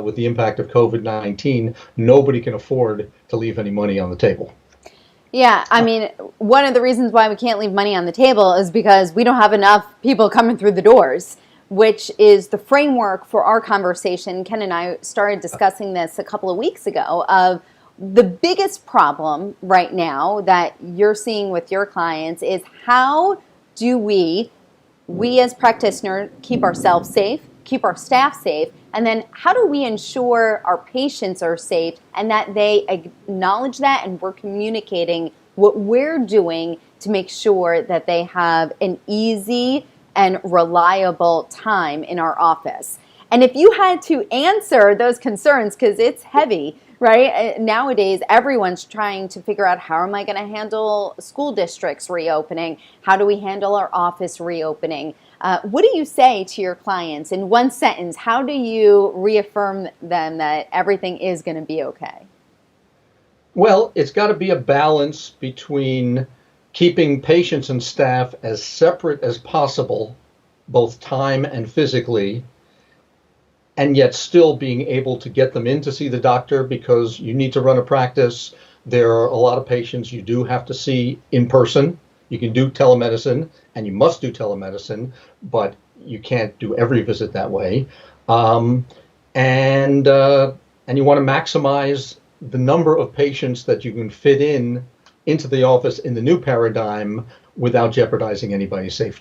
with the impact of COVID-19, nobody can afford to leave any money on the table. Yeah, I mean, one of the reasons why we can't leave money on the table is because we don't have enough people coming through the doors, which is the framework for our conversation. Ken and I started discussing this a couple of weeks ago of the biggest problem right now that you're seeing with your clients is how do we as practitioners keep ourselves safe, keep our staff safe, and then how do we ensure our patients are safe and that they acknowledge that and we're communicating what we're doing to make sure that they have an easy and reliable time in our office. And if you had to answer those concerns, because it's heavy, right? Nowadays, everyone's trying to figure out how am I going to handle school districts reopening? How do we handle our office reopening? What do you say to your clients in one sentence? How do you reaffirm them that everything is going to be okay? Well, it's got to be a balance between keeping patients and staff as separate as possible, both time and physically, and yet still being able to get them in to see the doctor because you need to run a practice. There are a lot of patients you do have to see in person. You can do telemedicine, and you must do telemedicine, but you can't do every visit that way. And you want to maximize the number of patients that you can fit into the office in the new paradigm without jeopardizing anybody's safety.